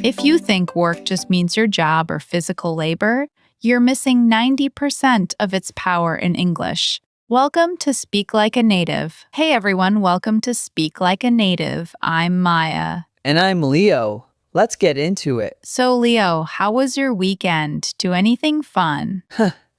If you think work just means your job or physical labor, you're missing 90% of its power in English. Welcome to Speak Like a Native. Hey everyone, welcome to Speak Like a Native. I'm Maya. And I'm Leo. Let's get into it. So, Leo, how was your weekend? Do anything fun?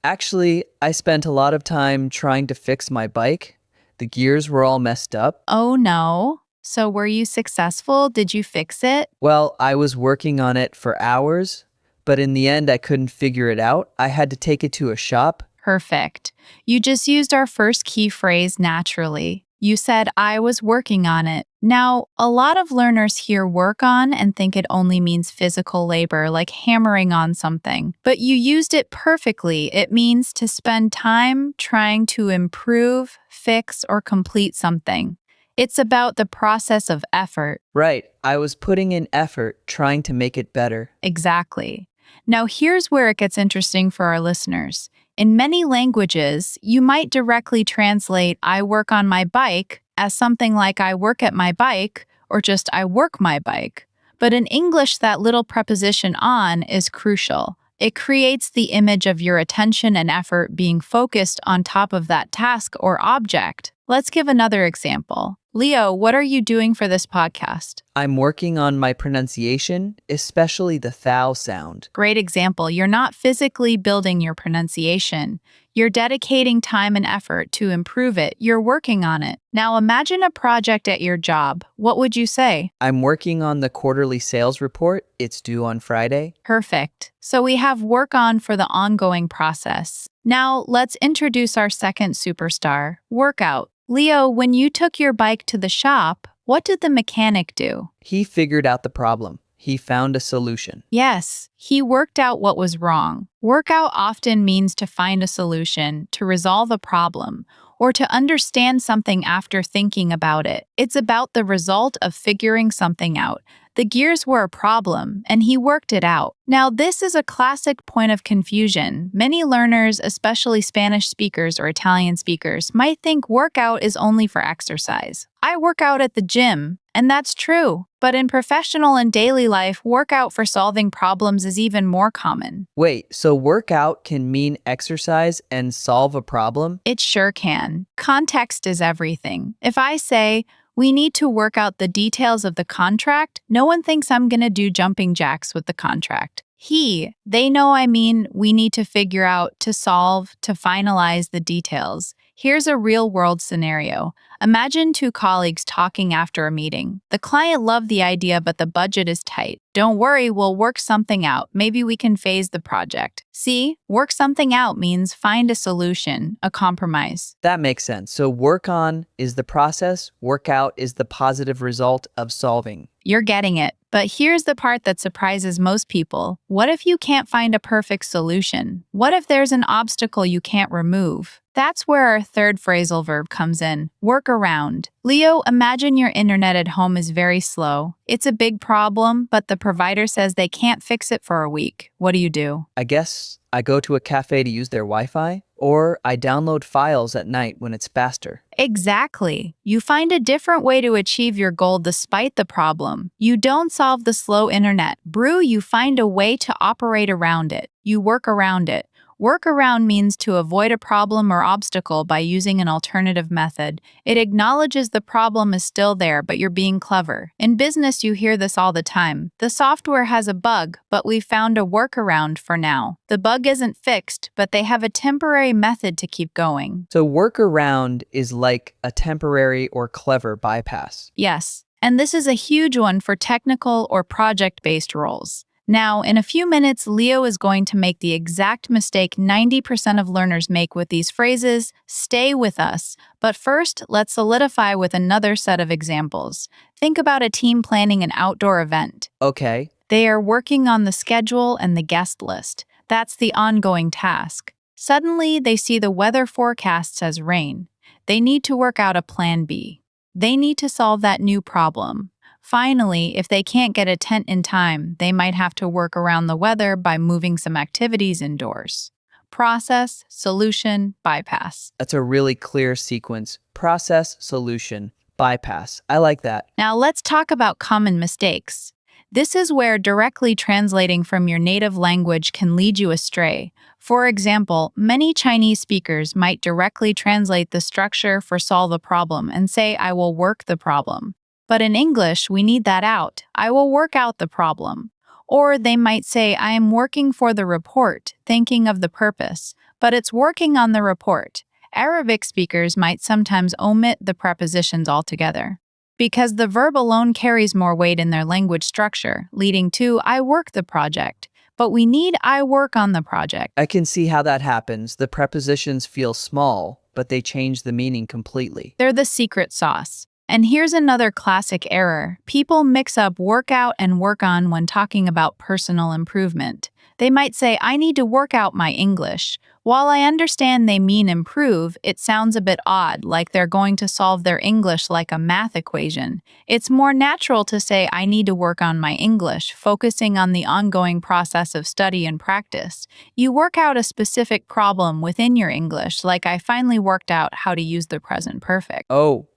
Actually, I spent a lot of time trying to fix my bike. The gears were all messed up. Oh no. So, were you successful? Did you fix it? Well, I was working on it for hours, but in the end, I couldn't figure it out. I had to take it to a shop. Perfect. You just used our first key phrase naturally. You said, I was working on it. Now, a lot of learners hear work on and think it only means physical labor, like hammering on something. But you used it perfectly. It means to spend time trying to improve, fix, or complete something. It's about the process of effort. Right, I was putting in effort trying to make it better. Exactly. Now, here's where it gets interesting for our listeners. In many languages, you might directly translate I work on my bike as something like I work at my bike or just I work my bike. But in English, that little preposition on is crucial. It creates the image of your attention and effort being focused on top of that task or object. Let's give another example. Leo, what are you doing for this podcast? I'm working on my pronunciation, especially the thou sound. Great example. You're not physically building your pronunciation. You're dedicating time and effort to improve it. You're working on it. Now imagine a project at your job. What would you say? I'm working on the quarterly sales report. It's due on Friday. Perfect. So we have work on for the ongoing process. Now let's introduce our second superstar, workout. Leo, when you took your bike to the shop, what did the mechanic do? He figured out the problem. He found a solution. Yes, he worked out what was wrong. Workout often means to find a solution, to resolve a problem, or to understand something after thinking about it. It's about the result of figuring something out. The gears were a problem, and he worked it out. Now, this is a classic point of confusion. Many learners, especially Spanish speakers or Italian speakers, might think workout is only for exercise. I work out at the gym, and that's true. But in professional and daily life, workout for solving problems is even more common. Wait, so workout can mean exercise and solve a problem? It sure can. Context is everything. If I say, we need to work out the details of the contract, no one thinks I'm going to do jumping jacks with the contract. They know I mean we need to figure out, to solve, to finalize the details. Here's a real-world scenario. Imagine two colleagues talking after a meeting. The client loved the idea, but the budget is tight. Don't worry, we'll work something out. Maybe we can phase the project. See, work something out means find a solution, a compromise. That makes sense. So work on is the process, work out is the positive result of solving. You're getting it. But here's the part that surprises most people. What if you can't find a perfect solution? What if there's an obstacle you can't remove? That's where our third phrasal verb comes in, work around. Leo, imagine your internet at home is very slow. It's a big problem, but the provider says they can't fix it for a week. What do? I guess I go to a cafe to use their Wi-Fi, or I download files at night when it's faster. Exactly. You find a different way to achieve your goal despite the problem. You don't solve the slow internet. You find a way to operate around it. You work around it. Work around means to avoid a problem or obstacle by using an alternative method. It acknowledges the problem is still there, but you're being clever. In business, you hear this all the time. The software has a bug, but we've found a workaround for now. The bug isn't fixed, but they have a temporary method to keep going. So workaround is like a temporary or clever bypass. Yes, and this is a huge one for technical or project-based roles. Now, in a few minutes, Leo is going to make the exact mistake 90% of learners make with these phrases. Stay with us. But first, let's solidify with another set of examples. Think about a team planning an outdoor event. Okay. They are working on the schedule and the guest list. That's the ongoing task. Suddenly, they see the weather forecast says rain. They need to work out a plan B. They need to solve that new problem. Finally, if they can't get a tent in time, they might have to work around the weather by moving some activities indoors. Process, solution, bypass. That's a really clear sequence. Process, solution, bypass. I like that. Now let's talk about common mistakes. This is where directly translating from your native language can lead you astray. For example, many Chinese speakers might directly translate the structure for solve a problem and say, I will work the problem. But in English, we need that out. I will work out the problem. Or they might say, I am working for the report, thinking of the purpose, but it's working on the report. Arabic speakers might sometimes omit the prepositions altogether, because the verb alone carries more weight in their language structure, leading to I work the project. But we need I work on the project. I can see how that happens. The prepositions feel small, but they change the meaning completely. They're the secret sauce. And here's another classic error. People mix up work out and work on when talking about personal improvement. They might say, I need to work out my English. While I understand they mean improve, it sounds a bit odd, like they're going to solve their English like a math equation. It's more natural to say, I need to work on my English, focusing on the ongoing process of study and practice. You work out a specific problem within your English, like I finally worked out how to use the present perfect. Oh,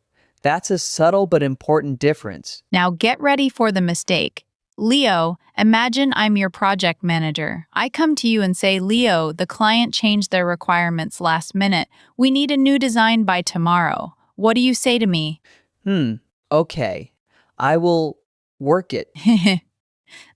that's a subtle but important difference. Now get ready for the mistake. Leo, imagine I'm your project manager. I come to you and say, Leo, the client changed their requirements last minute. We need a new design by tomorrow. What do you say to me? Okay. I will work it.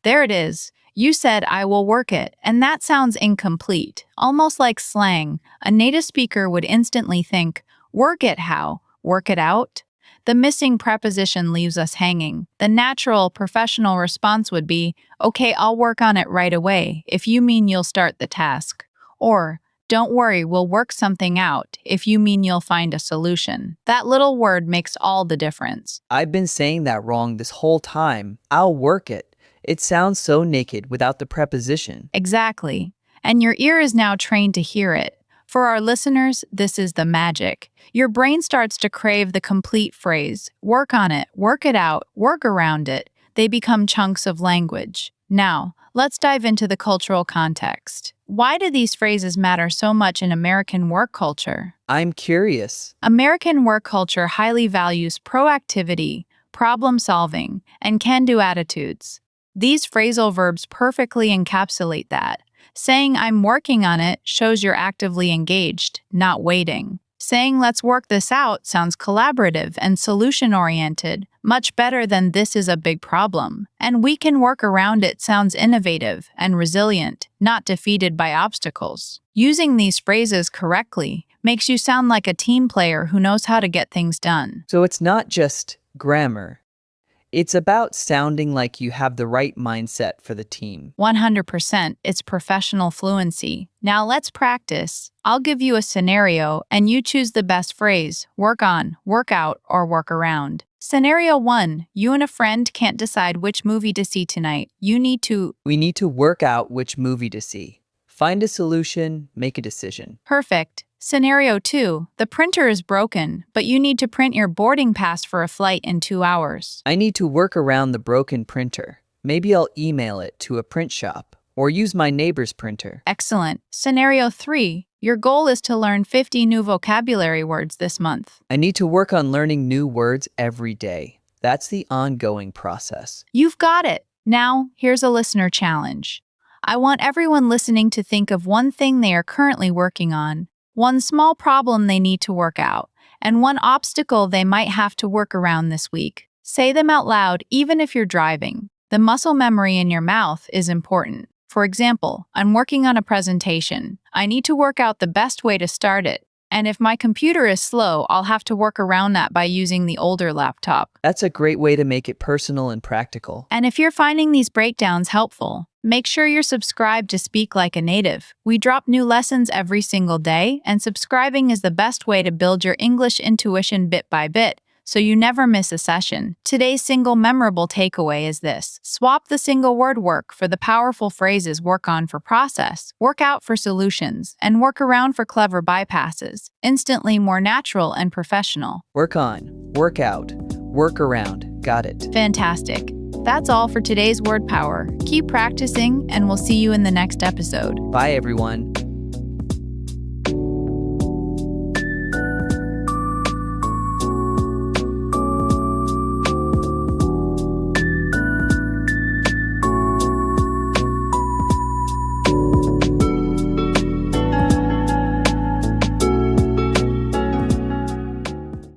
There it is. You said I will work it, and that sounds incomplete, almost like slang. A native speaker would instantly think, work it how? Work it out? The missing preposition leaves us hanging. The natural, professional response would be, okay, I'll work on it right away, if you mean you'll start the task. Or, don't worry, we'll work something out, if you mean you'll find a solution. That little word makes all the difference. I've been saying that wrong this whole time. I'll work it. It sounds so naked without the preposition. Exactly. And your ear is now trained to hear it. For our listeners, this is the magic. Your brain starts to crave the complete phrase. Work on it, work it out, work around it. They become chunks of language. Now, let's dive into the cultural context. Why do these phrases matter so much in American work culture? I'm curious. American work culture highly values proactivity, problem solving, and can-do attitudes. These phrasal verbs perfectly encapsulate that. Saying I'm working on it shows you're actively engaged, not waiting. Saying let's work this out sounds collaborative and solution-oriented, much better than this is a big problem. And we can work around it sounds innovative and resilient, not defeated by obstacles. Using these phrases correctly makes you sound like a team player who knows how to get things done. So it's not just grammar. It's about sounding like you have the right mindset for the team. 100%, it's professional fluency. Now let's practice. I'll give you a scenario, and you choose the best phrase. Work on, work out, or work around. Scenario 1. You and a friend can't decide which movie to see tonight. We need to work out which movie to see. Find a solution, make a decision. Perfect. Scenario 2. The printer is broken, but you need to print your boarding pass for a flight in 2 hours. I need to work around the broken printer. Maybe I'll email it to a print shop or use my neighbor's printer. Excellent. Scenario 3. Your goal is to learn 50 new vocabulary words this month. I need to work on learning new words every day. That's the ongoing process. You've got it. Now, here's a listener challenge. I want everyone listening to think of one thing they are currently working on, one small problem they need to work out, and one obstacle they might have to work around this week. Say them out loud, even if you're driving. The muscle memory in your mouth is important. For example, I'm working on a presentation. I need to work out the best way to start it. And if my computer is slow, I'll have to work around that by using the older laptop. That's a great way to make it personal and practical. And if you're finding these breakdowns helpful, make sure you're subscribed to Speak Like a Native. We drop new lessons every single day, and subscribing is the best way to build your English intuition bit by bit, so you never miss a session. Today's single memorable takeaway is this. Swap the single word work for the powerful phrases work on for process, work out for solutions, and work around for clever bypasses. Instantly more natural and professional. Work on, work out, work around. Got it. Fantastic. That's all for today's word power. Keep practicing, and we'll see you in the next episode. Bye, everyone.